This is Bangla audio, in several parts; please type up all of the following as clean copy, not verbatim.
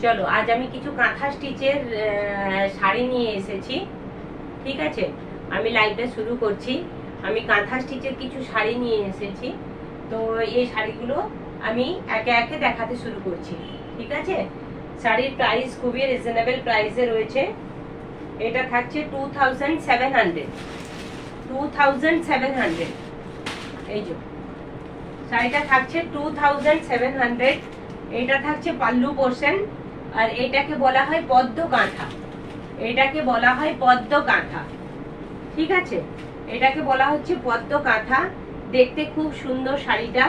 চলো আজ আমি কিছু কাঁথা স্টিচের শাড়ি নিয়ে এসেছি। ঠিক আছে, আমি লাইভটা শুরু করছি। আমি কাঁথা স্টিচের কিছু শাড়ি নিয়ে এসেছি, তো এই শাড়িগুলো আমি একে একে দেখাতে শুরু করছি। ঠিক আছে, শাড়ির প্রাইস খুবই রিজনেবল প্রাইসে রয়েছে। এটা থাকছে 2700। 2700 এই যে শাড়িটা থাকছে 2700। এটা থাকছে পাল্লু পোর্শন, আর এটাকে বলা হয় পদ্ম কাঁথা। এটাকে বলা হয় পদ্ম কাঁথা। ঠিক আছে, এটাকে বলা হচ্ছে পদ্ম কাঁথা। দেখতে খুব সুন্দর শাড়িটা।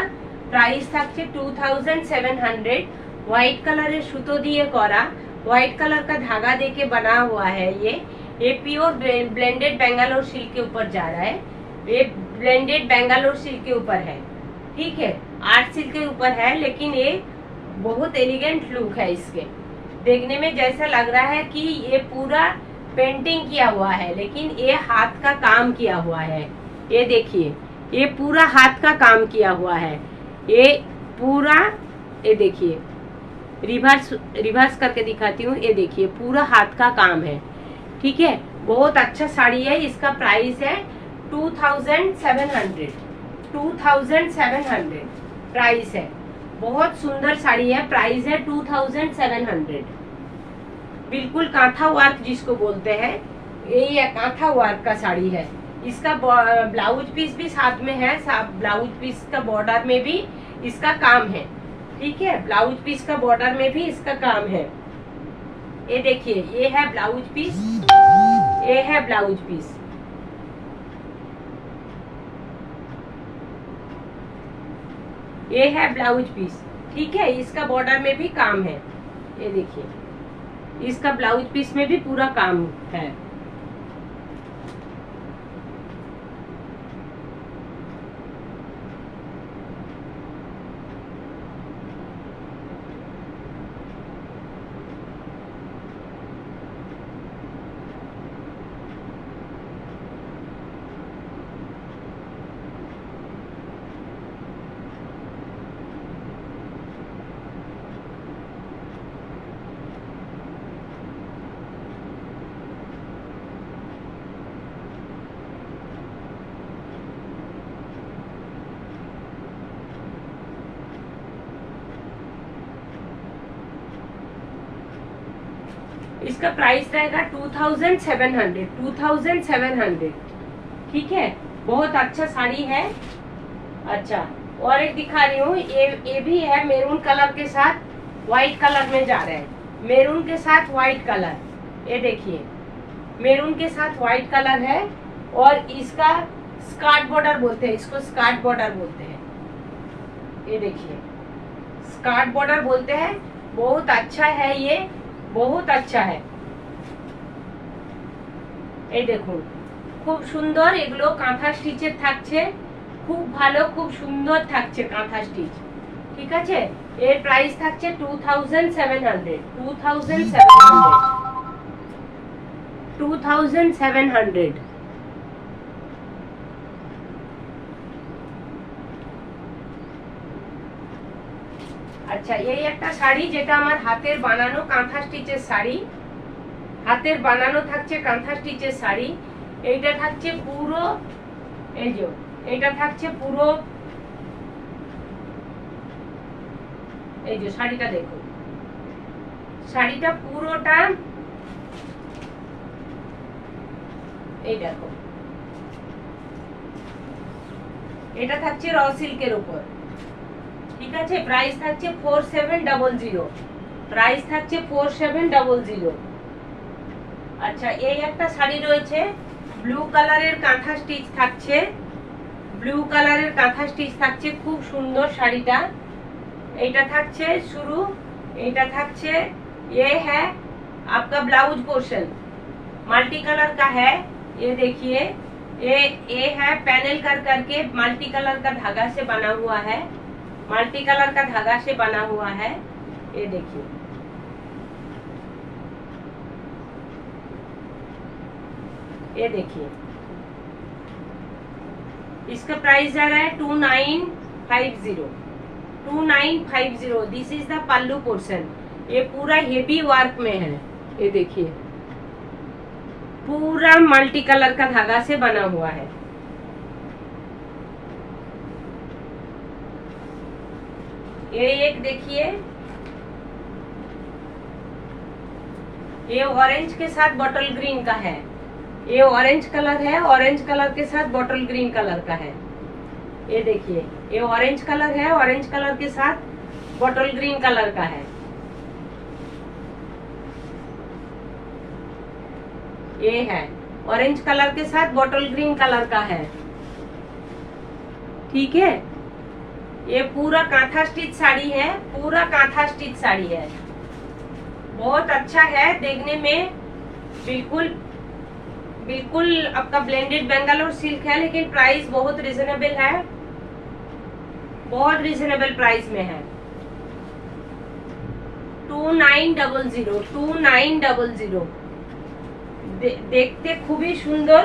প্রাইস থাকছে 2700। व्हाइट कलर सूतो दिए करा, व्हाइट कलर का धागा देके बना हुआ है। ये प्योर ब्लेंडेड बेंगालोर सिल्क के ऊपर जा रहा है। ये ब्लेंडेड बेंगालोर सिल्क के ऊपर है। ठीक है, आर्ट सिल्क के ऊपर है, लेकिन ये बहुत एलिगेंट लुक है इसके। देखने में जैसा लग रहा है कि ये पूरा पेंटिंग किया हुआ है, लेकिन ये हाथ का काम किया हुआ है। ये देखिए, ये पूरा हाथ का काम किया हुआ है। ये पूरा, ये देखिए, रिवर्स करके दिखाती हूँ। ये देखिए, पूरा हाथ का काम है। ठीक है, बहुत अच्छा साड़ी है। इसका प्राइस है 2700। 2700 प्राइस है। बहुत सुंदर साड़ी है। प्राइस है 2700। बिल्कुल कांथा वर्क जिसको बोलते हैं, ये कांथा वर्क का साड़ी है। इसका ब्लाउज पीस भी साथ में है। ब्लाउज पीस का बॉर्डर में भी इसका काम है। ठीक है, ब्लाउज पीस का बॉर्डर में भी इसका काम है। ये देखिए, ये है ब्लाउज पीस, ये है ब्लाउज पीस। ये है ब्लाउज पीस। ठीक है, इसका बॉर्डर में भी काम है। ये देखिए, इसका ब्लाउज पीस में भी पूरा काम है। इसका प्राइस रहेगा 2700। 2700। ठीक है, बहुत अच्छा साड़ी है। अच्छा, और एक दिखा रही हूँ। ये भी है मेरून कलर के साथ व्हाइट कलर में जा रहा है। मेरून के साथ व्हाइट कलर, ये देखिए, मेरून के साथ व्हाइट कलर है। और इसका स्कार्ट बॉर्डर बोलते हैं, इसको स्कार्ट बॉर्डर बोलते हैं। ये देखिए, स्कार्ट बॉर्डर बोलते हैं। बहुत अच्छा है, ये बहुत अच्छा है। এই দেখুন, খুব সুন্দর। এগুলো কাঁথা স্টিচের থাকছে, খুব ভালো, খুব সুন্দর থাকছে কাঁথা স্টিচ। ঠিক আছে, এর প্রাইস থাকছে 2700। 2700। আচ্ছা, এই একটা শাড়ি, যেটা আমার হাতের বানানো কাঁথা স্টিচের শাড়ি। হাতের বানানো থাকছে কাঁথা স্টিচের শাড়ি। এইটা থাকছে পুরো, এই যে এটা থাকছে পুরো, এই যে শাড়িটা দেখুন, শাড়িটা পুরোটা, এই দেখো, এটা থাকছে র সিল্কের উপর। ঠিক আছে, প্রাইস থাকছে 4700। প্রাইস থাকছে 4700। আচ্ছা, এই একটা শাড়ি রয়েছে, ব্লু কালারের কাঁথা স্টিচ থাকছে। ব্লু কালারের কাঁথা স্টিচ থাকছে, খুব সুন্দর শাড়িটা। এইটা থাকছে শুরু, এইটা থাকছে, ये है आपका ब्लाउज पोर्शन, मल्टी कलर का है। ये देखिए, ये है पैनल कर करके मल्टी कलर का धागा से बना हुआ है। मल्टी कलर का धागा से बना हुआ है। ये देखिए, ये देखिए, इसका प्राइस जा रहा है 2950। 2950। This is the pallu portion. ये पूरा हेवी वर्क में है। ये देखिए पूरा मल्टी कलर का धागा से बना हुआ है। ये एक देखिए, ये ऑरेंज के साथ बॉटल ग्रीन का है। ये ऑरेंज कलर है, ऑरेंज कलर के साथ बॉटल ग्रीन कलर का है। ये देखिए ये ऑरेंज कलर है, ऑरेंज कलर के साथ बॉटल ग्रीन कलर का है। ये है ऑरेंज कलर के साथ बॉटल ग्रीन कलर का है। ठीक है, ये पूरा कांथा स्टिच साड़ी है, पूरा कांथा स्टिच साड़ी है। बहुत अच्छा है देखने में, बिल्कुल बिल्कुल आपका ब्लेंडेड बेंगलोर सिल्क है, लेकिन प्राइस बहुत रिजनेबल है, बहुत रिजनेबल प्राइस में है। 2900 2900। देखते খুবই সুন্দর,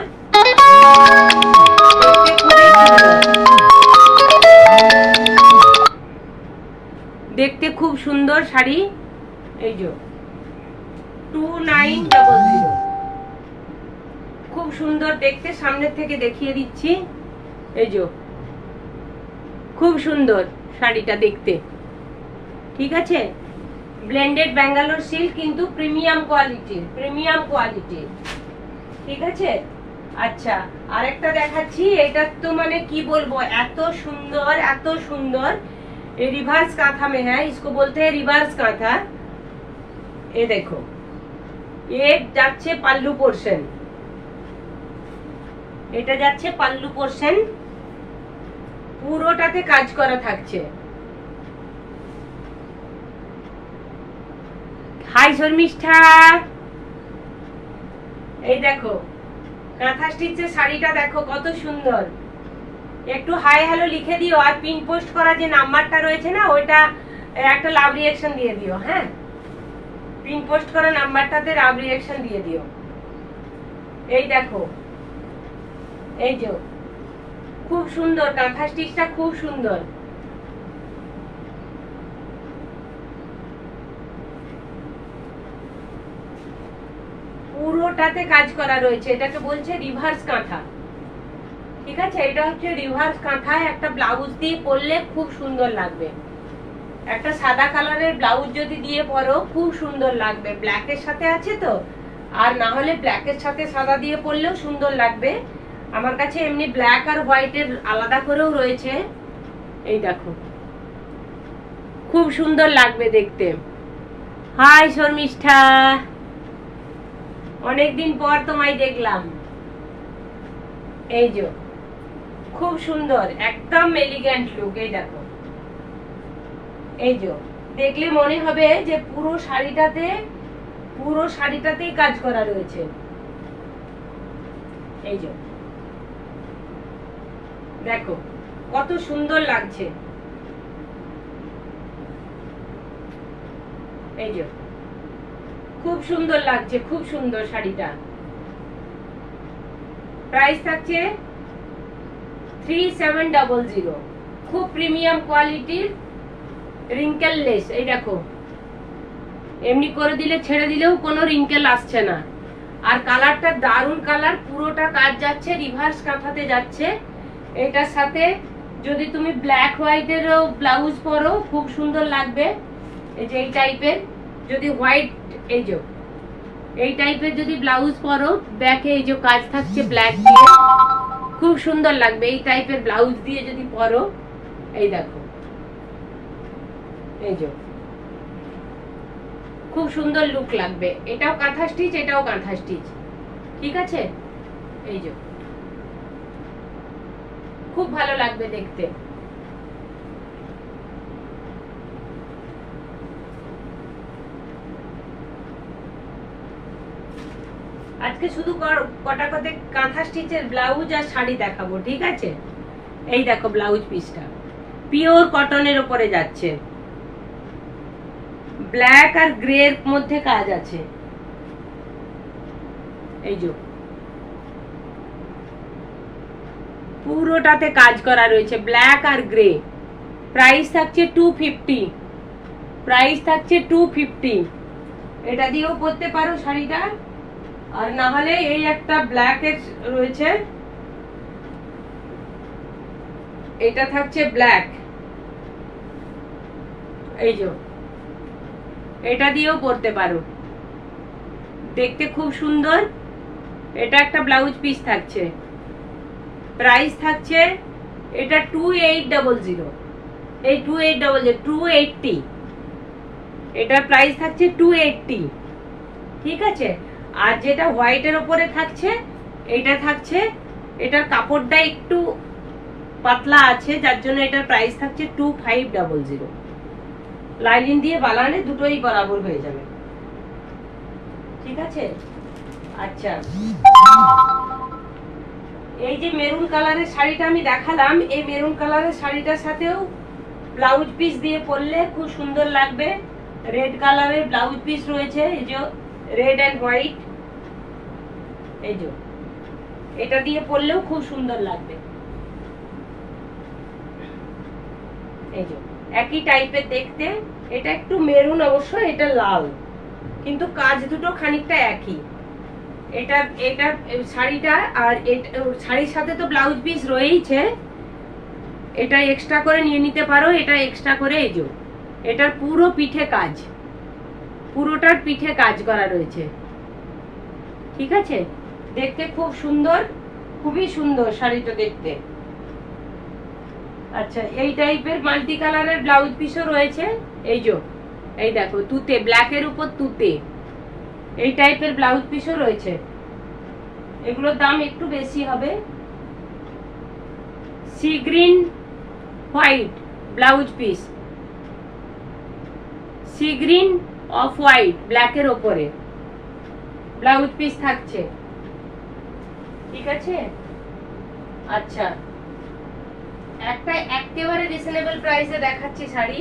দেখতে খুব সুন্দর শাড়ি। এই যে 2900, খুব সুন্দর দেখতে। সামনে থেকে দেখিয়ে দিচ্ছি, এই যে খুব সুন্দর শাড়িটা দেখতে। ঠিক আছে, ব্লেন্ডেড ব্যাঙ্গালোর সিল্ক কিন্তু প্রিমিয়াম কোয়ালিটির, প্রিমিয়াম কোয়ালিটির। ঠিক আছে, আচ্ছা আরেকটা দেখাচ্ছি। এটা তো মানে কি বলবো, এত সুন্দর এত সুন্দর। ये रिवर्स कांथा में है, इसको बोलते हैं रिवर्स कांथा। ये देखो, ये যাচ্ছে পাল্লু পোরশন, এটা যাচ্ছে পাল্লু পোরশন, পুরোটাতে কাজ করা থাকছে। হাই শর্মিষ্ঠা, এই দেখো কাঁথা স্টিচের শাড়িটা দেখো কত সুন্দর। একটু হাই হ্যালো লিখে দিও, আর পিন পোস্ট করা যে নাম্বারটা রয়েছে না, ওইটা একটা লাভ রিঅ্যাকশন দিয়ে দিও। হ্যাঁ, পিন পোস্ট করা নাম্বারটাতে লাভ রিঅ্যাকশন দিয়ে দিও। এই দেখো, এই যে খুব সুন্দর কাঁথা স্টিচটা, খুব সুন্দর। পুরোটাতে কাজ করা রয়েছে, এটাকে বলছে রিভার্স কাঁথা। ঠিক আছে, এটা হচ্ছে রিভার্স কাঁথা। একটা ব্লাউজ দিয়ে পরলে খুব সুন্দর লাগবে, একটা সাদা কালারের ব্লাউজ যদি দিয়ে পরো খুব সুন্দর লাগবে। ব্ল্যাকের সাথে আছে তো, আর না হলে ব্ল্যাকের সাথে সাদা দিয়ে পরলেও সুন্দর লাগবে। আমার কাছে এমনি ব্ল্যাক আর হোয়াইটের আলাদা করেও রয়েছে। এই দেখো খুব সুন্দর লাগবে দেখতে। হাই শর্মিষ্ঠা, অনেকদিন পর তোমায় দেখলাম। এই যে খুব সুন্দর, একদম এলিগেন্ট লুক। এই দেখো, এই যে দেখলে মনে হবে যে পুরো শাড়িটাতেই কাজ করা রয়েছে। এই যে দেখো কত সুন্দর লাগছে। এই যে খুব সুন্দর লাগছে, খুব সুন্দর শাড়িটা। প্রাইস থাকছে 3700। খুব প্রিমিয়াম কোয়ালিটির রিঙ্কেল লেস। এই দেখো, এমনি করে দিলে ছেড়ে দিলেও কোনো রিঙ্কেল আসছে না। আর কালারটা দারুণ কালার, পুরোটা কাজ যাচ্ছে রিভার্স কাঁথাতে যাচ্ছে। এটার সাথে যদি তুমি ব্ল্যাক হোয়াইটেরও ব্লাউজ পরো খুব সুন্দর লাগবে। এই যে এই টাইপের যদি হোয়াইট, এই যে এই টাইপের যদি ব্লাউজ পরো, ব্যাকে এই যে কাজ থাকছে ব্ল্যাক দিয়ে, খুব সুন্দর লাগবে। এই টাইপের ব্লাউজ দিয়ে যদি পরো, এই দেখো, এই যে খুব সুন্দর লুক লাগবে। এটাও কাঁথা স্টিচ, এটাও কাঁথা স্টিচ। ঠিক আছে, এই যে খুব ভালো লাগবে দেখতে। আজকে শুধু কটা কতে কাঁথা স্টিচের ব্লাউজ আর শাড়ি দেখাবো। ঠিক আছে, এই দেখো ব্লাউজ পিসটা পিওর কটনের উপরে যাচ্ছে, ব্ল্যাক আর গ্রে এর মধ্যে কাজ আছে। এই যে পুরোটাতে কাজ করা রয়েছে ব্ল্যাক আর গ্রে। প্রাইস থাকছে 250। প্রাইস থাকছে 250। এটা দিয়েও পরতে পারো শাড়িটা, আর না হলে এই একটা ব্ল্যাক এর রয়েছে, এটা থাকছে ব্ল্যাক, এই যে এটা দিয়েও পরতে পারো, দেখতে খুব সুন্দর। এটা একটা ব্লাউজ পিস থাকছে, প্রাইস থাকছে এটা 2800, এই 280, এটার প্রাইস থাকছে 280, ঠিক আছে। আর যেটা হোয়াইটের ওপরে থাকছে, এটা থাকছে, এটার কাপড়টা একটু পাতলা আছে, যার জন্য এটার প্রাইস থাকছে 2500। লাইনিং দিয়ে বানালে দুটোই বরাবর হয়ে যাবে, ঠিক আছে। আচ্ছা, এই যে মেরুন কালারের শাড়িটা আমি দেখালাম, এই মেরুন কালারের শাড়িটার সাথেও ব্লাউজ পিস দিয়ে পরলে খুব সুন্দর লাগবে। রেড কালারের ব্লাউজ পিস রয়েছে, এই যে রেড এন্ড হোয়াইট, এই যে এটা দিয়ে পরলেও খুব সুন্দর লাগবে। এই যে একই টাইপের দেখতে, এটা একটু মেরুন অবশ্য, এটা লাল, কিন্তু কাজ দুটো খানিকটা একই। এটা এটা শাড়িটা, আর শাড়ির সাথে তো ব্লাউজ পিস রয়েইছে, এটা এক্সট্রা করে নিয়ে নিতে পারো, এটা এক্সট্রা করে। এই যে এটার পুরো পিঠে কাজ, পুরোটার পিঠে কাজ করা রয়েছে, ঠিক আছে। দেখতে খুব সুন্দর, খুবই সুন্দর শাড়িটা দেখতে। আচ্ছা, এই টাইপের মাল্টি কালারের ব্লাউজ পিসও রয়েছে, এই যে এই দেখো তুতে, ব্ল্যাকের উপর তুতে, এই টাইপের ব্লাউজ পিসও রয়েছে। এগুলোর দাম একটু বেশি হবে। Sea green white blouse piece, sea green off white ব্ল্যাকের ওপরে ব্লাউজ পিস থাকছে, ঠিক আছে। আচ্ছা, একটা একেবারে রিজনেবল প্রাইসে দেখাচ্ছি শাড়ি,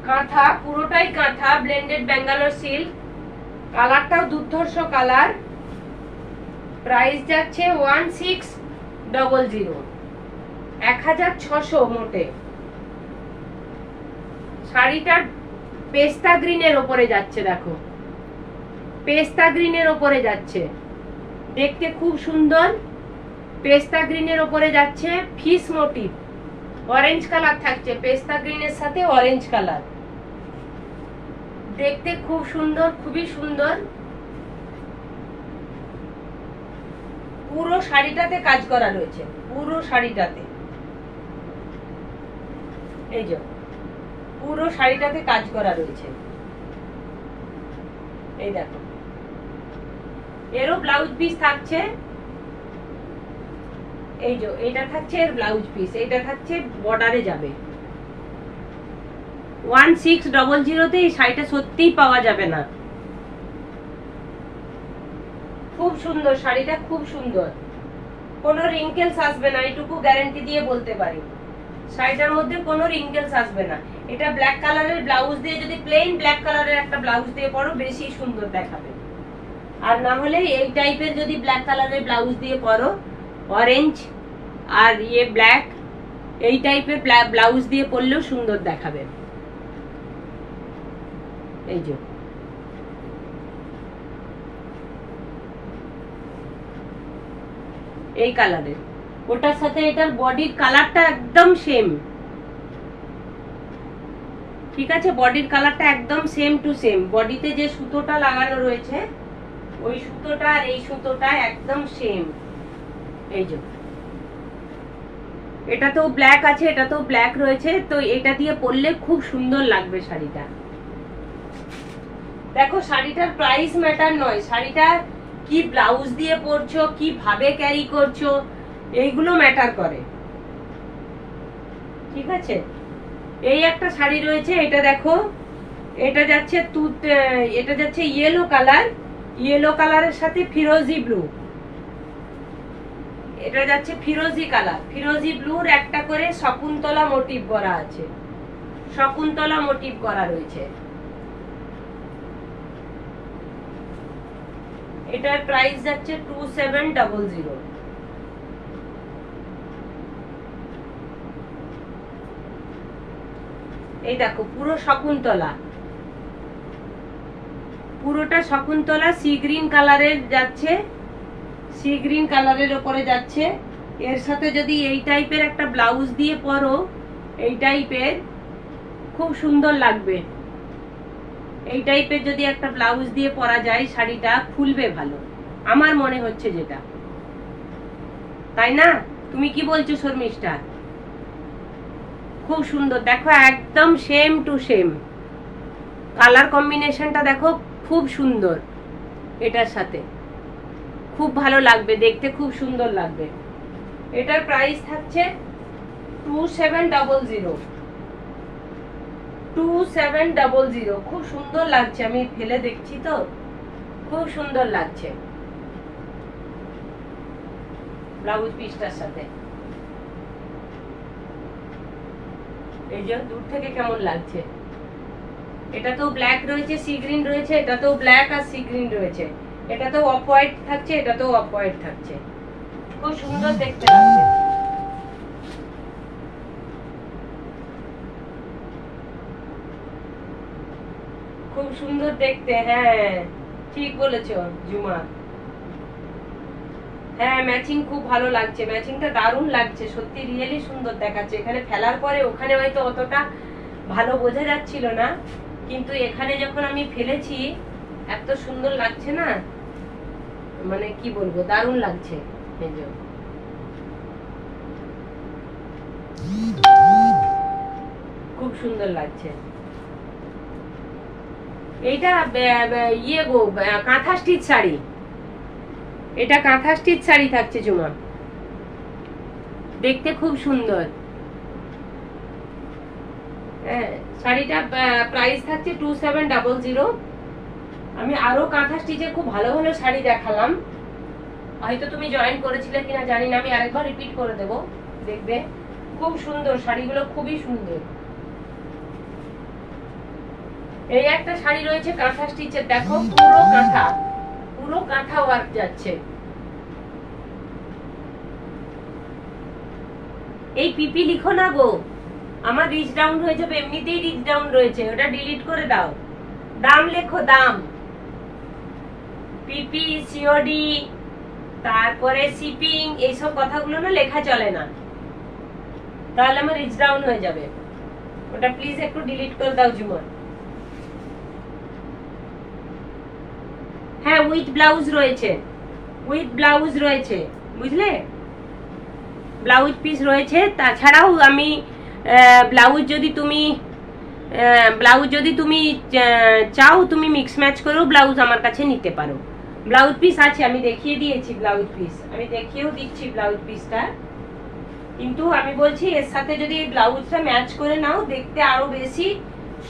কাঁথা, পুরোটাই কাঁথা, ব্লেন্ডেড ব্যাঙ্গালোর সিল্ক, কালারটাও দুর্ধর্ষ কালার, প্রাইস যাচ্ছে 1600, 1600 মোটে। শাড়িটার পেস্তা গ্রিনের ওপরে যাচ্ছে, দেখো পেস্তা গ্রিনের ওপরে যাচ্ছে, দেখতে খুব সুন্দর। পেস্তা গ্রিনের ওপরে যাচ্ছে ফিশ মোটিভ, অরেঞ্জ কালার থাকছে, পেস্তা গ্রিনের সাথে অরেঞ্জ কালার, দেখতে খুব সুন্দর, খুবই সুন্দর। পুরো শাড়িটাতে কাজ করা রয়েছে, পুরো শাড়িটাতে, এই যে পুরো শাড়িটাতে কাজ করা রয়েছে, এই দেখো। এরও ব্লাউজ পিস থাকছে, এই যে এটা থাকছে এর ব্লাউজ পিস, এটা থাকছে বর্ডারে যাবে। 1600 এই শাড়িটা সত্যিই পাওয়া যাবে না। খুব সুন্দর শাড়িটা, খুব সুন্দর, কোনো রিঙ্কেলস আসবে না, এটুকু গ্যারান্টি দিয়ে বলতে পারি। শাড়িটার মধ্যে কোনো রিঙ্কেলস আসবে না। এটা ব্ল্যাক কালারের ব্লাউজ দিয়ে, যদি প্লেন ব্ল্যাক কালারের একটা ব্লাউজ দিয়ে পরো বেশি সুন্দর দেখাবে, আর না হলে এই টাইপের যদি ব্ল্যাক কালারের ব্লাউজ দিয়ে পরো, অরেঞ্জ আর ইয়ে ব্ল্যাক, এই টাইপের ব্লাউজ দিয়ে পরলেও সুন্দর দেখাবে। এই যে এই কালারের, ওটার সাথে এটার বডির কালারটা একদম সেম, ঠিক আছে। বডির কালারটা একদম সেম টু সেম, বডিতে যে সুতোটা লাগানো রয়েছে ওই সুতোটা আর এই সুতোটা একদম সেম। এই যে এটা তো ব্ল্যাক আছে, এটা তো ব্ল্যাক রয়েছে, তো এটা দিয়ে পরলে খুব সুন্দর লাগবে শাড়িটা। দেখো, শাড়িটার প্রাইস ম্যাটার নয়, শাড়িটা কি ব্লাউজ দিয়ে পরছো, কিভাবে ক্যারি করছো, এইগুলো ম্যাটার করে, ঠিক আছে। এই একটা শাড়ি রয়েছে, এটা দেখো, এটা যাচ্ছে এটা যাচ্ছে ইয়েলো কালার, ইয়েলো কালারের সাথে ফিরোজি ব্লু, এটা যাচ্ছে ফিরোজি কালার, ফিরোজি ব্লুর একটা করে শকুন্তলা মোটিভ করা আছে, শকুন্তলা মোটিভ করা রয়েছে। এটার প্রাইস যাচ্ছে 2700। এই দেখো পুরো শকুন্তলা, পুরোটা শকুন্তলা সি গ্রিন কালারের যাচ্ছে, সি গ্রিন কালারের ওপরে যাচ্ছে। এর সাথে যদি এই টাইপের একটা ব্লাউজ দিয়ে পরো, এই টাইপের খুব সুন্দর লাগবে। এই টাইপের যদি একটা ব্লাউজ দিয়ে পরা যায় শাড়িটা খুলবে ভালো, আমার মনে হচ্ছে যেটা, তাই না? তুমি কি বলছো শর্মিষ্ঠা? খুব সুন্দর, দেখো একদম সেম টু সেম কালার কম্বিনেশনটা, দেখো খুব সুন্দর। এটার সাথে খুব ভালো লাগবে দেখতে, খুব সুন্দর লাগবে। এটার প্রাইস থাকছে 2700। 2700, খুব সুন্দর লাগছে, আমি ফেলে দেখছি তো, খুব সুন্দর লাগছে ব্লাউজ পিসটার সাথে। এই যে দূর থেকে কেমন লাগছে। এটা তো ব্ল্যাক রয়েছে, সি গ্রিন রয়েছে, এটা তো ব্ল্যাক আর সি গ্রিন রয়েছে, এটা তো অফ হোয়াইট থাকছে, এটা তো অফ হোয়াইট থাকছে, খুব সুন্দর দেখতে লাগছে। খুব সুন্দর দেখতে, হ্যাঁ ঠিক বলেছো জুমা। হ্যাঁ ম্যাচিং খুব ভালো লাগছে, ম্যাচিংটা দারুণ লাগছে, সত্যি রিয়েলি সুন্দর দেখাচ্ছে। এখানে ফেলার পরে ওখানে হয়তো অতটা ভালো বোঝা যাচ্ছিল না, কিন্তু এখানে যখন আমি ফেলেছি এত সুন্দর লাগছে না, মানে কি বলবো, দারুণ লাগছে। খুব সুন্দর লাগছে। এইটা ইয়ে গো, কাঁথা স্টিচ শাড়ি, এটা কাঁথা স্টিচ শাড়ি থাকছে জুমা, দেখতে খুব সুন্দর। হ্যাঁ শাড়িটা প্রাইস থাকছে 2700। আমি আরো কাঁথা স্টিচের খুব ভালো ভালো শাড়ি দেখালাম, হয়তো তুমি জয়েন করেছিলে কিনা জানি না, আমি আরেকবার রিপিট করে দেব, দেখবে খুব সুন্দর শাড়িগুলো, খুবই সুন্দর। এই একটা শাড়ি রয়েছে কাঁথা স্টিচের, দেখো পুরো কাঁথা, পুরো কাঁথা ওয়ার্ক যাচ্ছে। এই পিপি লিখো না গো, আমার রিচ ডাউন হয়ে যাবে, এমনিতেই রিচ ডাউন রয়েছে, ওটা ডিলিট করে দাও। দাম লেখো, দাম, পিপি, সিওডি, তারপরে শিপিং, এইসব কথাগুলো না লেখা চলে না, তাহলে আমার রিচ ডাউন হয়ে যাবে, ওটা প্লিজ একটু ডিলিট করে দাও জুমা। হ্যাঁ উইথ ব্লাউজ রয়েছে, উইথ ব্লাউজ রয়েছে, বুঝলে, ব্লাউজ পিস রয়েছে। তাছাড়াও আমি ব্লাউজ যদি তুমি চাও, তুমি মিক্স ম্যাচ করেও ব্লাউজ আমার কাছে নিতে পারো। ব্লাউজ পিস আছে, আমি দেখিয়ে দিয়েছি ব্লাউজ পিস, আমি দেখিয়েও দিচ্ছি ব্লাউজ পিসটা, কিন্তু আমি বলছি এর সাথে যদি এই ব্লাউজটা ম্যাচ করে নাও, দেখতে আরো বেশি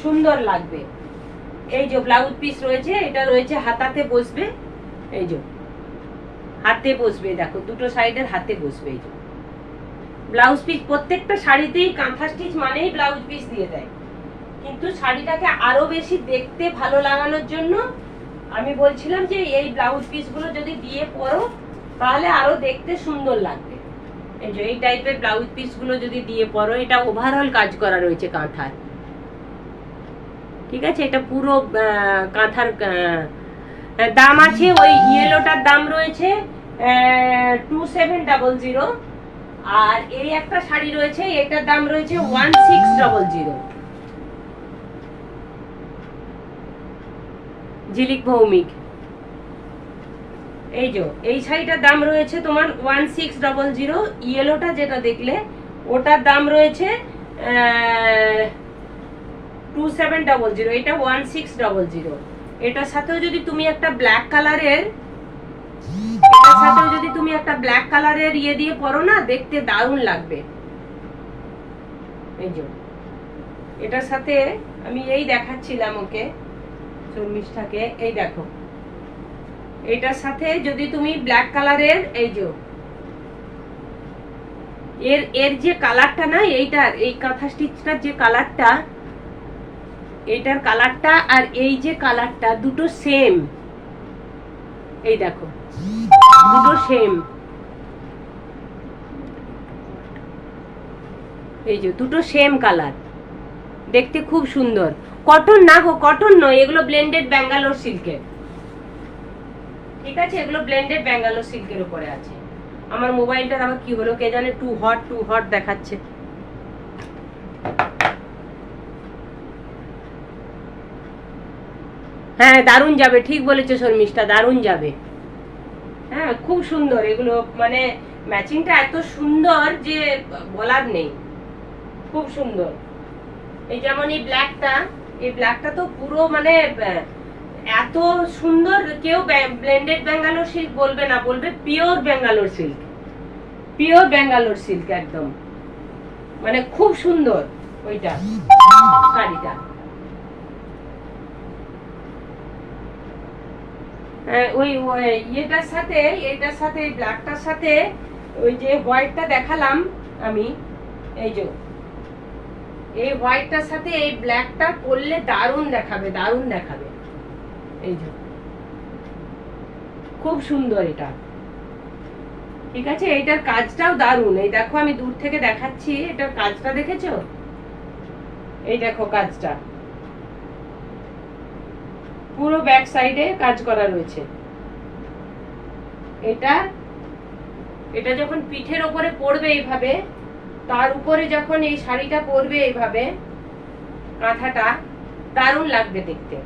সুন্দর লাগবে। এই যে ব্লাউজ পিস রয়েছে, এটা রয়েছে হাতাতে বসবে, এই যে হাতে বসবে, দেখো দুটো সাইডের হাতে বসবে। এই যে ব্লাউজ পিস, প্রত্যেকটা শাড়িতেই কাঁথা স্টিচ মানেই ব্লাউজ পিস দিয়ে দেয়, কিন্তু শাড়িটাকে আরো বেশি দেখতে ভালো লাগানোর জন্য আমি বলছিলাম যে এই ব্লাউজ পিস গুলো যদি দিয়ে পরো তাহলে আরো দেখতে সুন্দর লাগবে। এই যে এই টাইপের ব্লাউজ পিস গুলো যদি দিয়ে পরো, এটা ওভারঅল কাজ করা রয়েছে কাঁথার, ঠিক আছে, এটা পুরো কাঁথার দাম আছে, ওই ইয়েলোটার দাম রয়েছে 2700, আর এই একটা শাড়ি রয়েছে, এটার দাম রয়েছে 1600। ঝিলিক ভৌমিক, এই যে এই শাড়িটার দাম রয়েছে তোমার 1600, ইয়েলোটা যেটা দেখলে ওটার দাম রয়েছে 2700, এটা 1600। এটার সাথেও যদি তুমি একটা ব্ল্যাক কালারের, এটার সাথেও যদি তুমি একটা ব্ল্যাক কালারের ইয়ে দিয়ে পরো না, দেখতে দারুণ লাগবে। এই যে এটার সাথে আমি এই দেখাচ্ছিলাম ওকে, শর্মিষ্ঠাকে, এই দেখো এটার সাথে যদি তুমি ব্ল্যাক কালারের, এই যে এর যে কালারটা না, এইটার, এই কাঁথা স্টিচটার যে কালারটা, এইটার কালারটা আর এই যে কালারটা দুটো সেম, এই দেখো দুটো সেম, এই যে দুটো সেম কালার, দেখতে খুব সুন্দর। কটন না গো, কটন নয়, এগুলো ব্লেন্ডেড ব্যাঙ্গালোর সিল্কের। ঠিক আছে, এগুলো ব্লেন্ডেড ব্যাঙ্গালোর সিল্কের উপরে আছে। আমার মোবাইলটার আবার কি হলো কে জানে, টু হট দেখাচ্ছে। হ্যাঁ দারুণ যাবে, ঠিক বলেছো শর্মিষ্ঠা, দারুণ যাবে। হ্যাঁ খুব সুন্দর এগুলো, মানে ম্যাচিংটা এত সুন্দর যে বলার নেই, খুব সুন্দর। এই যেমন এই ব্ল্যাকটা তো পুরো মানে এত সুন্দর, কেউ ব্লেন্ডেড ব্যাঙ্গালোর সিল্ক বলবে না, বলবে pure Bangalore silk, pure Bangalore silk একদম, মানে খুব সুন্দর ওইটা শাড়িটা। ওই এটার সাথে ব্ল্যাকটার সাথে ওই যে হোয়াইটটা দেখালাম আমি, এই যে এই হোয়াইটটার সাথে এই ব্ল্যাকটা পরলে দারুণ দেখাবে, দারুণ দেখাবে। এই যে খুব সুন্দর এটা। ঠিক আছে, এইটার কাজটাও দারুণ। এই দেখো আমি দূর থেকে দেখাচ্ছি, এটার কাজটা দেখেছো? এই দেখো কাজটা পুরো ব্যাক সাইডে কাজ করা রয়েছে। এটা যখন পিঠের ওপরে পড়বে এইভাবে, তার উপরে যখন এই শাড়িটা পরবে এইভাবে কাঁথাটা, দারুণ লাগবে দেখতে,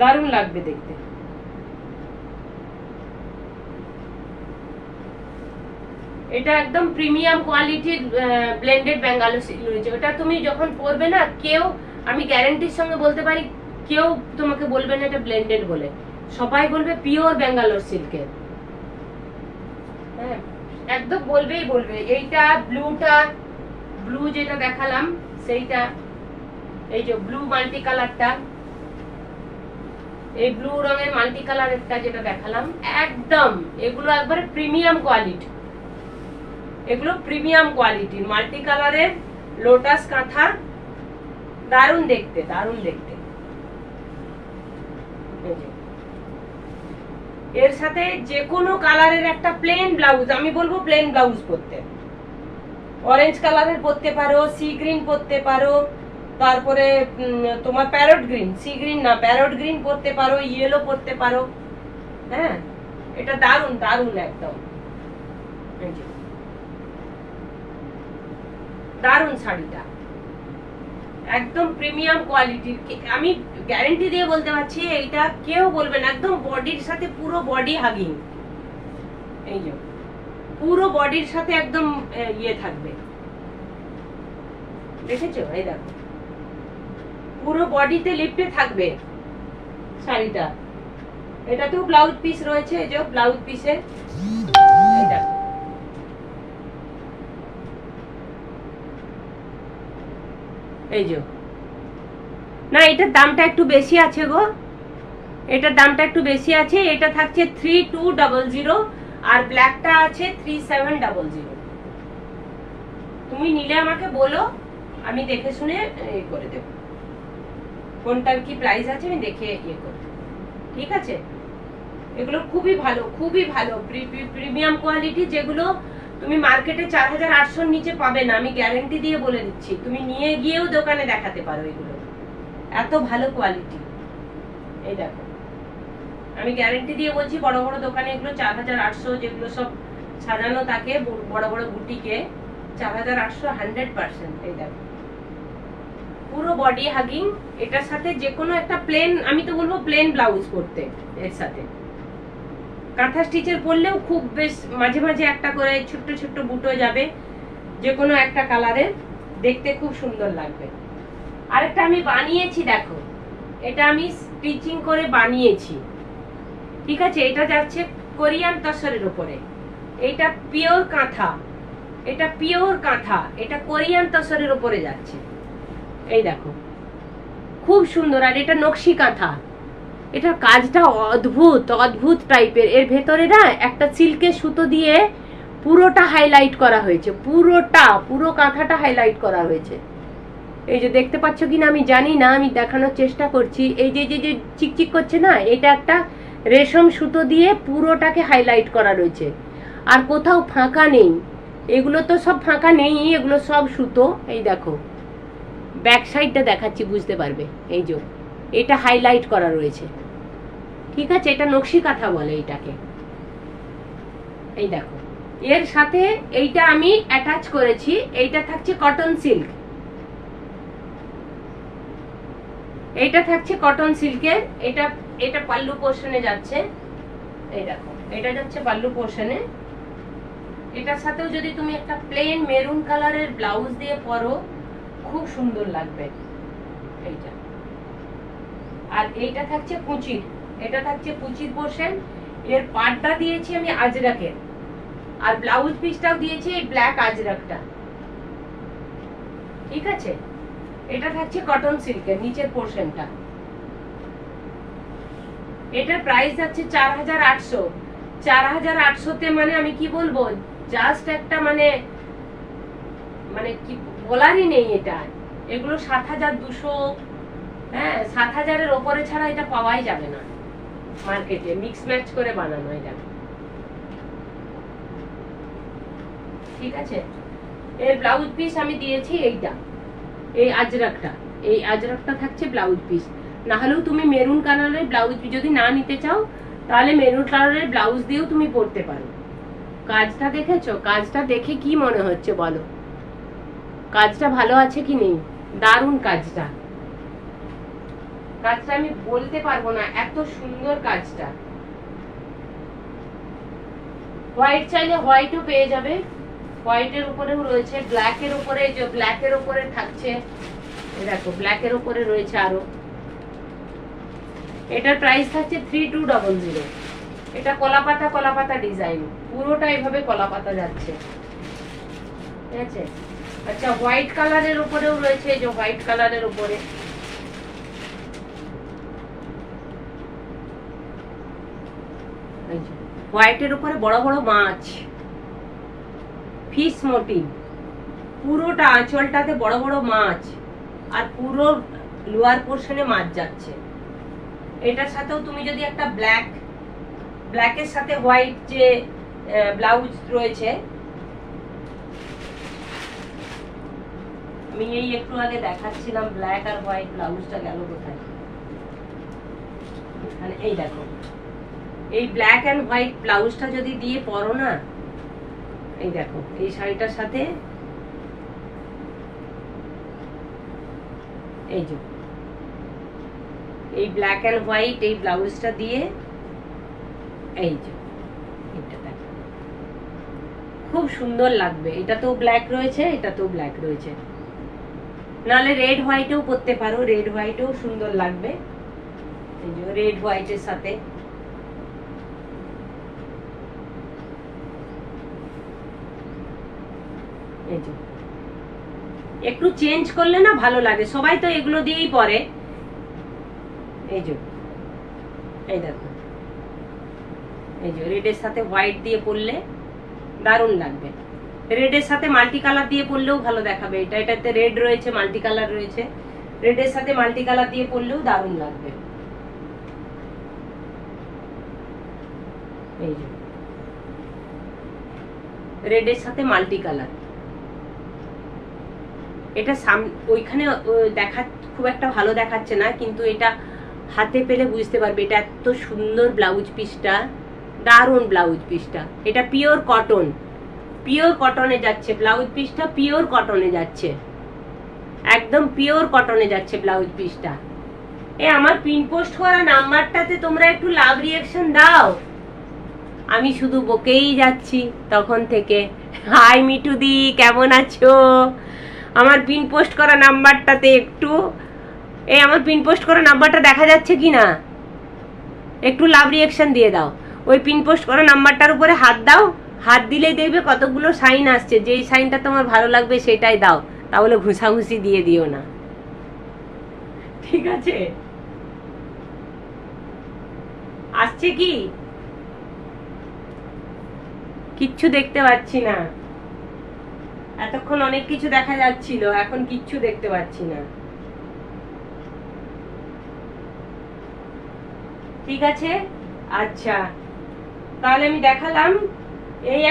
দারুণ লাগবে দেখতে। এটা একদম প্রিমিয়াম কোয়ালিটির ব্লেন্ডেড ব্যাঙ্গালোর সিল্ক রয়েছে। ওটা তুমি যখন পরবে না, কেউ, আমি গ্যারান্টির সঙ্গে বলতে পারি, কেউ তোমাকে বলবে না এটা ব্লেন্ডেড বলে, সবাই বলবে পিওর ব্যাঙ্গালোর সিল্কের। হ্যাঁ একদম বলবে। এইটা ব্লু যেটা দেখালাম সেইটা, এই যে ব্লু মাল্টি কালারটা, এই ব্লু রঙের মাল্টি কালারেরটা যেটা দেখালাম, একদম এগুলো একবারে প্রিমিয়াম কোয়ালিটি, এগুলো প্রিমিয়াম কোয়ালিটির মাল্টি কালারের লোটাস কাঁথা, দারুণ দেখতে, দারুণ দেখতে। এর সাথে যে কোনো কালারের একটা প্লেন ব্লাউজ, আমি বলবো প্লেন ব্লাউজ পরতে, অরেঞ্জ কালারের পরতে পারো, সি গ্রিন পরতে পারো, তারপরে তোমার প্যারট গ্রিন, সি গ্রিন না প্যারট গ্রিন পরতে পারো, ইয়েলো পরতে পারো। হ্যাঁ এটা দারুণ, দারুণ একদম, দারুণ শাড়িটা, একদম প্রিমিয়াম কোয়ালিটির। আমি গ্যারান্টি দিয়ে বলতে পারছি, এইটা কেউ বলবে না, একদম বডির সাথে পুরো বডি হাগিং, এই যে পুরো বডির সাথে একদম ইয়ে থাকবে, দেখেছো? এই দেখো পুরো বডিতে লিপটে থাকবে শাড়িটা। এটাতেও ব্লাউজ পিস রয়েছে, এই যে ব্লাউজ পিসে, এই দেখো এই যে না, এটার দামটা একটু বেশি আছে গো, এটার দামটা একটু বেশি আছে। এটা থাকছে 3200 আর ব্ল্যাকটা আছে 3700। তুমি নিলে আমাকে বলো, আমি দেখে শুনে করে দেব কোনটার কি প্রাইস আছে, আমি দেখে ইয়ে করব। ঠিক আছে, এগুলো খুবই ভালো, খুবই ভালো প্রিমিয়াম কোয়ালিটি, যেগুলো তুমি মার্কেটে 4800 নিচে পাবে না, আমি গ্যারান্টি দিয়ে বলে দিচ্ছি। তুমি নিয়ে গিয়েও দোকানে দেখাতে পারো, এগুলো এত ভালো কোয়ালিটি। এই দেখো আমি গ্যারান্টি দিয়ে বলছি, বড় বড় দোকানে এগুলো 4800, যেগুলো সব সাজানো থাকে বড় বড় বুটিকে, 4800 100%। এই দেখো পুরো বডি হাগিং, এটার সাথে যে কোনো একটা প্লেন, আমি তো বলবো প্লেন ব্লাউজ করতে, এর সাথে কাঁথা স্টিচের পরলেও খুব বেশ, মাঝে মাঝে একটা করে ছোট্ট ছোট্ট বুটো যাবে, যে কোনো একটা কালারের, দেখতে খুব সুন্দর লাগবে। আরেকটা আমি বানিয়েছি, দেখো এটা আমি স্টিচিং করে বানিয়েছি। ঠিক আছে, এটা যাচ্ছে কোরিয়ান তসরের উপরে, এটা পিওর কাঁথা, এটা পিওর কাঁথা, এটা কোরিয়ান তসরের উপরে যাচ্ছে। এই দেখো খুব সুন্দর, আর এটা নকশি কাঁথা, এটার কাজটা অদ্ভুত অদ্ভুত টাইপের। এর ভেতরে না একটা সিল্কের সুতো দিয়ে পুরোটা হাইলাইট করা হয়েছে, পুরো কাঁথাটা হাইলাইট করা হয়েছে। এই যে দেখতে পাচ্ছ কিনা আমি জানি না, আমি দেখানোর চেষ্টা করছি। এই যে যে চিকচিক করছে না, এটা একটা রেশম সুতো দিয়ে পুরোটাকে হাইলাইট করা রয়েছে, আর কোথাও ফাঁকা নেই। এগুলো তো সব ফাঁকা নেই, এগুলো সব সুতো। এই দেখো ব্যাক সাইডটা দেখাচ্ছি, বুঝতে পারবে। এই যে এটা হাইলাইট করা রয়েছে, ঠিক আছে, এটা নকশি কাঁথা বলে এটাকে। এই দেখো এর সাথে এইটা আমি অ্যাটাচ করেছি, এইটা থাকছে কটন সিল্ক, এইটা থাকছে কটন সিল্কের। এটা এটা পাল্লু পোর্শনে যাচ্ছে, এই দেখো এটা যাচ্ছে পাল্লু পোর্শনে। এটার সাথেও যদি তুমি একটা প্লেন মেরুন কালারের ব্লাউজ দিয়ে পরো, খুব সুন্দর লাগবে এইটা। আর এইটা থাকছে কুচির, এটা থাকছে কুচির পোর্শন। এর পাড়টা দিয়েছি আমি আজরাকের, আর ব্লাউজ পিসটাও দিয়েছি এই ব্ল্যাক আজরাকটা, ঠিক আছে। এটা থাকছে কটন সিল্কের নিচের পোর্শনটা। এটার প্রাইস যাচ্ছে 4800। 4800 তে মানে আমি কি বলবো, জাস্ট একটা মানে মানে কি বলারই নেই এটা। এগুলো 7200, হ্যাঁ 7000-এর ওপরে ছাড়া এটা পাওয়াই যাবে না মার্কেটে, মিক্স ম্যাচ করে বানানো এটা, ঠিক আছে। এর ব্লাউজ পিস আমি দিয়েছি এইটা, এই আজরাকটা, এই আজরাকটা থাকছে ব্লাউজ পিস। না হলেও তুমি মেরুন কালারের ব্লাউজ যদি না নিতে চাও, তাহলে মেরুন কালারের ব্লাউজ দিয়েও তুমি পরতে পারো। কাজটা দেখেছো? কাজটা দেখে কি মনে হচ্ছে বলো? কাজটা ভালো আছে কি নেই? দারুণ কাজটা, কাজটা আমি বলতে পারবো না, এত সুন্দর কাজটা। হোয়াইট চাইলে হোয়াইটও পেয়ে যাবে, হোয়াইটের উপরেও রয়েছে, ব্ল্যাকের উপরে, যে ব্ল্যাকের উপরে থাকছে, দেখো ব্ল্যাকের উপরে রয়েছে আরো। এটার প্রাইস থাকছে 3200। এটা কলাপাতা কলাপাতা ডিজাইন, পুরোটা এইভাবে কলাপাতা যাচ্ছে, ঠিক আছে। আচ্ছা হোয়াইট কালারের উপরেও রয়েছে, যে হোয়াইট কালারের উপরে হোয়াইটের উপরে বড় বড় মাছ, ফিশ মোটিভ, পুরোটা আঁচলটাতে বড় বড় মাছ, আর পুরো লোয়ার পোর্শনে মাছ যাচ্ছে। এটার সাথেও তুমি যদি একটা ব্ল্যাকের সাথে হোয়াইট যে ব্লাউজ রয়েছে, আমি এই একটু আগে দেখাচ্ছিলাম ব্ল্যাক আর হোয়াইট ব্লাউজটা গেল কোথায়, মানে এই দেখো এই ব্ল্যাক এন্ড হোয়াইট ব্লাউজটা যদি দিয়ে পরো না, এই দেখো এই শাড়িটার সাথে এই যে এই ব্ল্যাক এন্ড হোয়াইট এই ব্লাউজটা দিয়ে, এই যে এটা দেখো খুব সুন্দর লাগবে। এটাতেও ব্ল্যাক রয়েছে, এটাতেও ব্ল্যাক রয়েছে, নাহলে রেড হোয়াইটেও পরতে পারো, রেড হোয়াইটেও সুন্দর লাগবে। এই যে রেড হোয়াইটের সাথে এই যে একটু চেঞ্জ করলে না ভালো লাগে, সবাই তো এগুলো দিয়েই পরে। এই যে এই দেখো এই যে রেডের সাথে হোয়াইট দিয়ে পরলে দারুণ লাগবে, রেডের সাথে মাল্টি কালার দিয়ে পরলেও ভালো দেখাবে। এটাতে রেড রয়েছে, মাল্টি কালার রয়েছে, রেডের সাথে মাল্টি কালার দিয়ে পরলেও দারুণ লাগবে। এই যে রেডের সাথে মাল্টি কালার, এটা ওইখানে দেখা খুব একটা ভালো দেখাচ্ছে না, কিন্তু এটা হাতে পেলে বুঝতে পারবে এটা এত সুন্দর ব্লাউজ পিসটা, দারুণ ব্লাউজ পিসটা। এটা পিওর কটন, পিওর কটনে যাচ্ছে ব্লাউজ পিসটা, পিওর কটনে যাচ্ছে, একদম পিওর কটনে যাচ্ছে ব্লাউজ পিসটা। আমার পিন পোস্ট করা নাম্বারটাতে তোমরা একটু লাভ রিঅ্যাকশন দাও, আমি শুধু বকেই যাচ্ছি তখন থেকে। হাই মিঠু দি, কেমন আছো? আমার পিন পোস্ট করা নাম্বারটাতে একটু, আমার পিন পোস্ট করা নাম্বারটা দেখা যাচ্ছে কি না, একটু লাভ রিঅ্যাকশন দিয়ে দাও। ওই পিন পোস্ট করা নাম্বারটার উপরে হাত দাও, হাত দিলেই দেখবে কতগুলো সাইন আসছে, যেই সাইনটা তোমার ভালো লাগবে সেটাই দাও, তাহলে ঘুষাঘুষি দিয়ে দিও না, ঠিক আছে? আসছে কি? কিচ্ছু দেখতে পাচ্ছি না, এতক্ষণ অনেক কিছু দেখা যাচ্ছিল, এখন কিচ্ছু দেখতে পাচ্ছি না, ঠিক আছে। আচ্ছা তাহলে আমি দেখালাম এই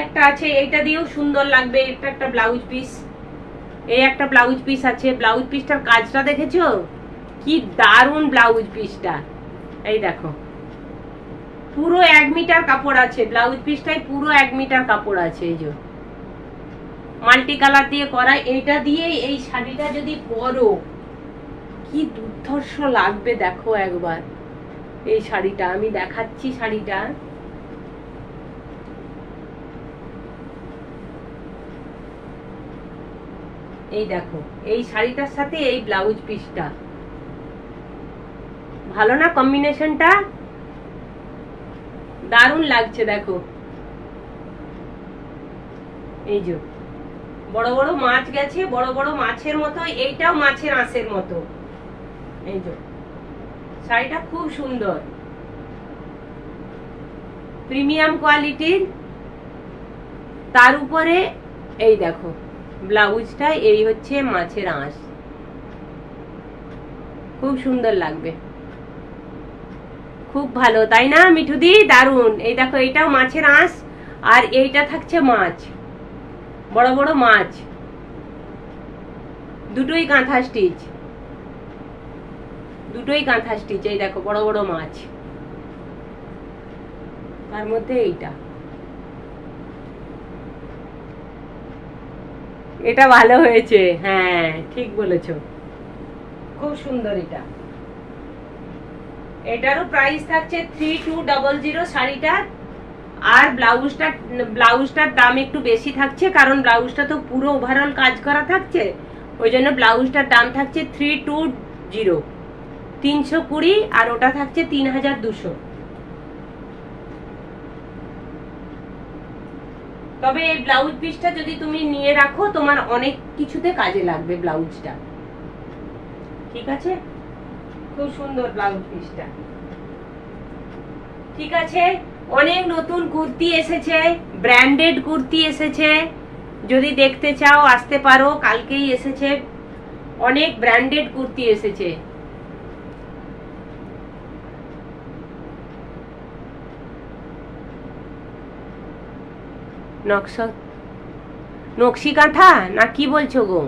একটা আছে, এইটা দিয়েও সুন্দর লাগবে। এটা একটা ব্লাউজ পিস, এই একটা ব্লাউজ পিস আছে। ব্লাউজ পিসটার কাজটা দেখেছো কি দারুণ ব্লাউজ পিসটা। এই দেখো পুরো 1 মিটার কাপড় আছে ব্লাউজ পিসটাই, পুরো 1 মিটার কাপড় আছে। এই যে মাল্টি কালার দিয়ে করা। এইটা দিয়ে এই শাড়িটা যদি পরো কি দুর্ধর্ষ লাগবে দেখো একবার। এই শাড়িটা আমি দেখাচ্ছি, শাড়িটা এই দেখো, এই শাড়িটার সাথে এই ব্লাউজ পিসটা ভালো না? কম্বিনেশনটা দারুণ লাগছে দেখো। এই যে বড় বড় মাছ গেছে, বড় বড় মাছের মতো, এইটাও মাছের আঁশের মতো। এই যে শাড়িটা খুব সুন্দর, প্রিমিয়াম কোয়ালিটির। তার উপরে এই দেখো ব্লাউজটা, এই হচ্ছে মাছের আঁশ, খুব সুন্দর লাগবে, খুব ভালো তাই না মিঠুদি? দারুন। এই দেখো এইটাও মাছের আঁশ, আর এইটা থাকছে মাছ, বড় বড় মাছ, দুটোই কাঁথা স্টিচ, দুটোই কাঁথা স্টিচ। এই দেখো বড় বড় মাছ, তার মধ্যে এইটা, এটা ভালো হয়েছে। হ্যাঁ ঠিক বলেছো, খুব সুন্দর। এটা এটারও প্রাইস থাকছে 3200 শাড়িটা। আর ব্লাউজটার দাম একটু বেশি থাকছে, কারণ ব্লাউজটা তো পুরো ওভারঅল কাজ করা থাকছে, ওই জন্য ব্লাউজটার দাম থাকছে 320, 320, আর ওটা থাকছে 3200। তবে এই ব্লাউজ পিসটা যদি তুমি নিয়ে রাখো তোমার অনেক কিছুতে কাজে লাগবে ব্লাউজটা, ঠিক আছে? খুব সুন্দর ব্লাউজ পিসটা। ঠিক আছে, অনেক নতুন কুর্তি এসেছে, ব্র্যান্ডেড কুর্তি এসেছে, যদি দেখতে চাও আসতে পারো, কালকেই এসেছে, অনেক ব্র্যান্ডেড কুর্তি এসেছে। নকশি কাঁথা না কি বলছো গো?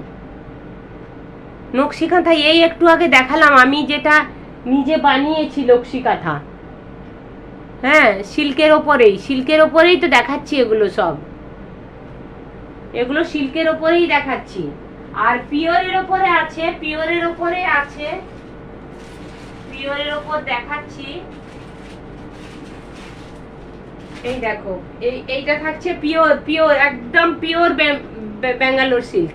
নকশি কাঁথা এই একটু আগে দেখালাম আমি, যেটা নিজে বানিয়েছি নকশি কাঁথা। হ্যাঁ সিল্কের ওপরেই তো দেখাচ্ছি, এগুলো সব, এগুলো সিল্কের ওপরেই দেখাচ্ছি। আর পিওরের ওপরে আছে, পিওরের ওপর দেখাচ্ছি। এই দেখো এইটা থাকছে পিওর একদম পিওর ব্যাঙ্গালোর সিল্ক।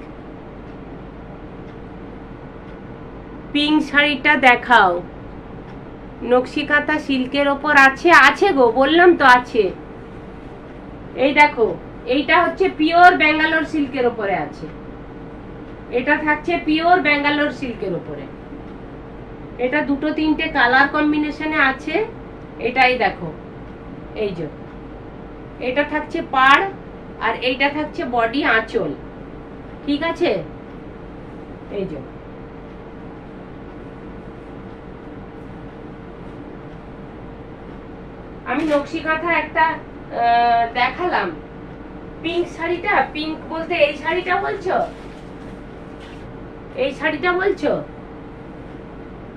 পিঙ্ক শাড়িটা দেখাও, নকশি কাঁথা সিল্কের ওপর আছে গো, বললাম তো আছে। এই দেখো এইটা হচ্ছে পিওর ব্যাঙ্গালোর সিল্কের ওপরে আছে, এটা থাকছে পিওর ব্যাঙ্গালোর সিল্কের ওপরে। এটা দুটো তিনটে কালার কম্বিনেশনে আছে। এটাই দেখো, এই যে এটা থাকছে পাড়, আর এইটা থাকছে বডি আঁচল, ঠিক আছে? এই যে আমি নকশি কাঁথা একটা দেখালাম। পিঙ্ক শাড়িটা, পিঙ্ক বলতে এই শাড়িটা বলছো? এই শাড়িটা বলছো?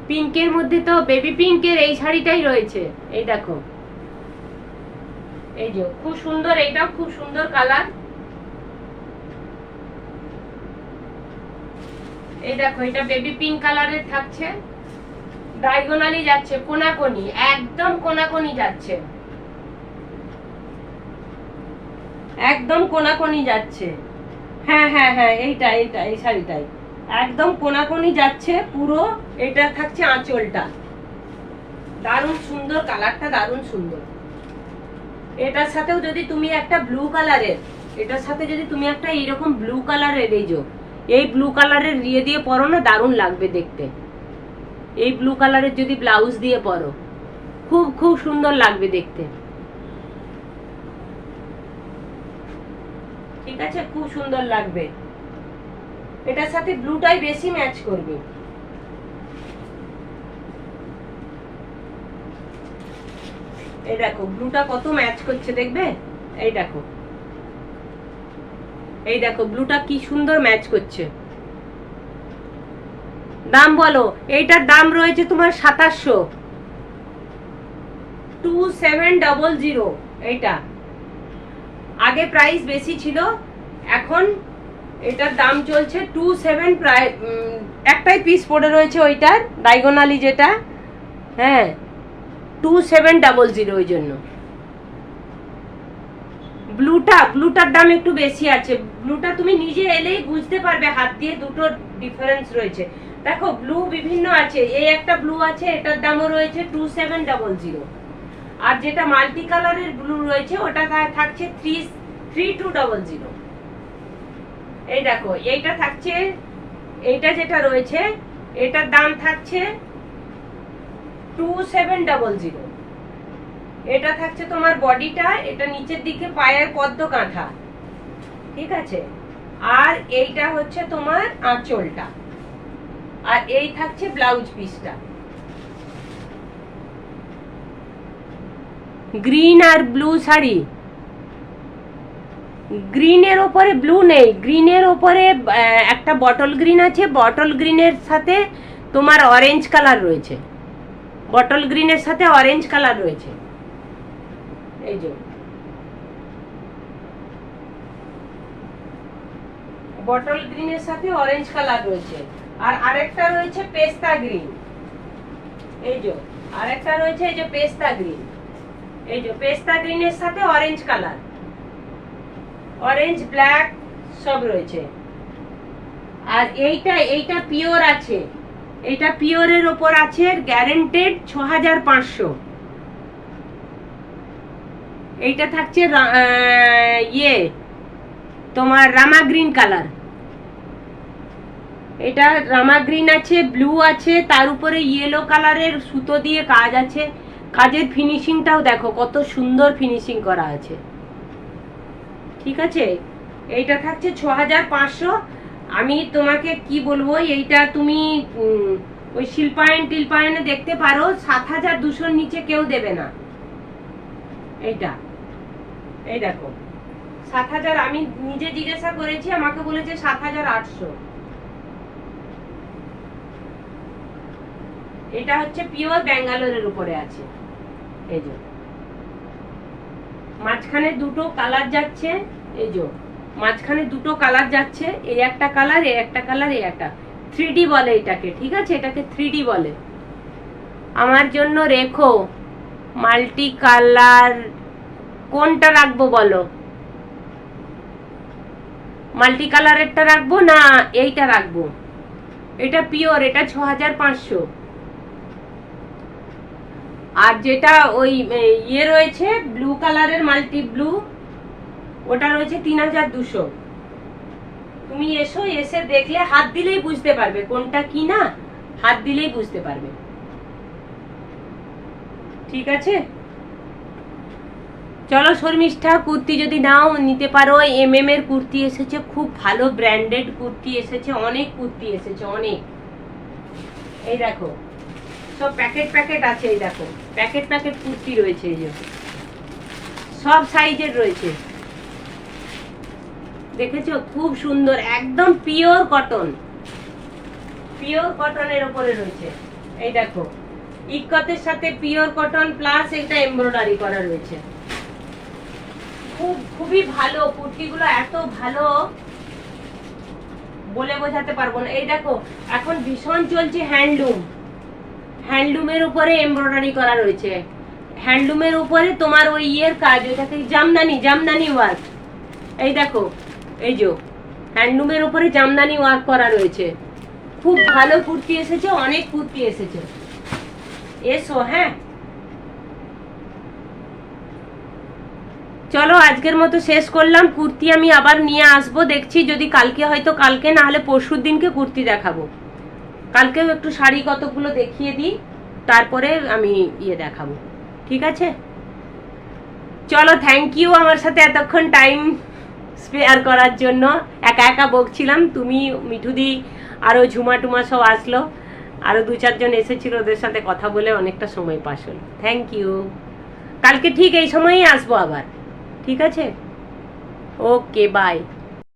পিঙ্কের মধ্যে তো বেবি পিঙ্কের এই শাড়িটাই রয়েছে। এই দেখো, এই যে খুব সুন্দর, এইটাও খুব সুন্দর কালার। এই দেখো এটা বেবি পিঙ্ক কালারের থাকছে, ডায়াগোনালি যাচ্ছে, কোনাকোনি, একদম কোনাকোনি যাচ্ছে, একদম কোনাকোনি যাচ্ছে। হ্যাঁ হ্যাঁ হ্যাঁ, এইটা এই শাড়িটাই একদম কোনাকোনি যাচ্ছে পুরো। এটা থাকছে আঁচলটা, দারুণ সুন্দর কালারটা, দারুণ সুন্দর। এটার সাথেও যদি তুমি একটা ব্লু কালারের, এটার সাথে যদি তুমি একটা এইরকম ব্লু কালারের, এই ব্লু কালারের দিয়ে পরো না, দারুণ লাগবে দেখতে। এই ব্লু কালারের যদি ব্লাউজ দিয়ে পরো, খুব খুব সুন্দর লাগবে দেখতে, ঠিক আছে? খুব সুন্দর লাগবে, এটার সাথে ব্লুটাই বেশি ম্যাচ করবে। এই দেখো ব্লুটা কত ম্যাচ করছে, দেখবে? এই দেখো, এই দেখো ব্লুটা কি সুন্দর ম্যাচ করছে। দাম বলো, এইটার দাম রয়েছে তোমার 2700, 2700। এইটা আগে প্রাইস বেশি ছিল, এখন এটার দাম চলছে 27। প্রায় একটাই পিস পড়ে রয়েছে ওইটার ডায়াগোনালি যেটা, হ্যাঁ 2700। ওই জন্য ব্লুটার দাম একটু বেশি আছে। ব্লুটা তুমি নিজে এলেই বুঝতে পারবে, হাত দিয়ে দুটো ডিফারেন্স রয়েছে। দেখো ব্লু বিভিন্ন আছে, এই একটা ব্লু আছে, এটার দামও রয়েছে 2700। আর যেটা মাল্টি কালারের ব্লু রয়েছে ওটা থাকছে 3200। এই দেখো এইটা থাকছে, এইটা যেটা রয়েছে এটার দাম থাকছে 2700। এটা থাকছে তোমার বডিটা, এটা নিচের দিকে পায়ের পদ্ম কাঁথা, ঠিক আছে। আর এইটা হচ্ছে তোমার আঁচলটা, আর এই থাকছে ব্লাউজ পিসটা। গ্রিন আর ব্লু শাড়ি, গ্রিনের ওপরে ব্লু নেই, গ্রিনের ওপরে একটা বটল গ্রিন আছে, বটল গ্রিনের সাথে তোমার অরেঞ্জ কালার রয়েছে, বটল গ্রিনের সাথে অরেঞ্জ কালার রয়েছে। এই যে বটল গ্রিনের সাথে অরেঞ্জ কালার রয়েছে। আর আরেকটা রয়েছে পেস্তা গ্রিন, এই যে আরেকটা রয়েছে এই যে পেস্তা গ্রিন, এই যে পেস্তা গ্রিনের সাথে অরেঞ্জ কালার, অরেঞ্জ ব্ল্যাক সব রয়েছে। আর এইটা পিওর আছে, এটা পিওরের ওপর আছে, গ্যারান্টেড 6500। এইটা থাকছে ইয়ে তোমার রামা গ্রিন কালার, এটা রামা গ্রিন আছে, ব্লু আছে, তার উপরে ইয়েলো কালারের সুতো দিয়ে কাজ আছে। কাজের ফিনিশিংটাও দেখো কত সুন্দর ফিনিশিং করা আছে, ঠিক আছে। এইটা থাকছে 6500। আমি তোমাকে কি বলবো, এইটা তুমি ওই শিল্পায়নে দেখতে পারো 7200 নিচে কেউ দেবে না। এইটা এই দেখো 7000, আমি নিজে জিজ্ঞাসা করেছি, আমাকে বলেছে 7800। এটা হচ্ছে পিওর ব্যাঙ্গালোরের উপরে আছে। এই যে মাঝখানে দুটো কালার যাচ্ছে, এই যে মাঝখানে দুটো কালার যাচ্ছে, এই একটা কালার, এই একটা কালার, এই একটা 3D বলে এটাকে, ঠিক আছে, এটাকে 3D বলে। আমার জন্য রেখো মাল্টি কালার, কোনটা রাখবো বলো? মাল্টি কালারেরটা রাখবো না এইটা রাখবো? এটা পিওর, এটা 6500। আর যেটা ওই ইয়ে রয়েছে ব্লু কালারের মাল্টি ব্লু, ওটা রয়েছে 3200। তুমি এসে দেখলে হাত দিলেই বুঝতে পারবে কোনটা কি না, হাত দিলেই বুঝতে পারবে, ঠিক আছে। চলো শর্মিষ্ঠা, কুর্তি যদি নাও নিতে পারো, MM এর কুর্তি এসেছে, খুব ভালো ব্র্যান্ডেড কুর্তি এসেছে, অনেক কুর্তি এসেছে অনেক। এই দেখো সব প্যাকেট আছে, এই দেখো প্যাকেট কুর্তি রয়েছে, এই যে সব সাইজের রয়েছে, দেখেছো খুব সুন্দর, একদম পিওর কটনের উপরে রয়েছে। এই দেখো ইক্কতের সাথে পিওর কটন প্লাস এটা এমব্রয়ডারি করা রয়েছে, খুবই ভালো কুর্তিগুলো, এত ভালো বলে বোঝাতে পারবো না। এই দেখো এখন ভীষণ চলছে হ্যান্ডলুমের উপরে এমব্রয়ডারি করা রয়েছে, হ্যান্ডলুমের উপরে তোমার ওই ইয়ের কাজ, ওইটাকে জামদানি ওয়ার্ক। এই দেখো এই যে হ্যান্ডলুমের উপরে জামদানি ওয়ার্ক করা রয়েছে, খুব ভালো কুর্তি এসেছে, অনেক কুর্তি এসেছে, এসো। হ্যাঁ চলো আজকের মতো শেষ করলাম, কুর্তি আমি আবার নিয়ে আসবো, দেখছি যদি কালকে, হয়তো কালকে না হলে পরশুর দিনকে কুর্তি দেখাবো। কালকেও একটু শাড়ি কতগুলো দেখিয়ে দিই, তারপরে আমি ইয়ে দেখাবো, ঠিক আছে। চলো থ্যাংক ইউ আমার সাথে এতক্ষণ টাইম স্পেয়ার করার জন্য। একা বকছিলাম, তুমি মিঠুদি আরো ঝুমা টুমা সব আসলো, আরো 2-4 জন এসেছিল, ওদের সাথে কথা বলে অনেকটা সময় পাস হলো। থ্যাংক ইউ, কালকে ঠিক এই সময়ই আসবো আবার। ঠিক আছে? ওকে, বাই।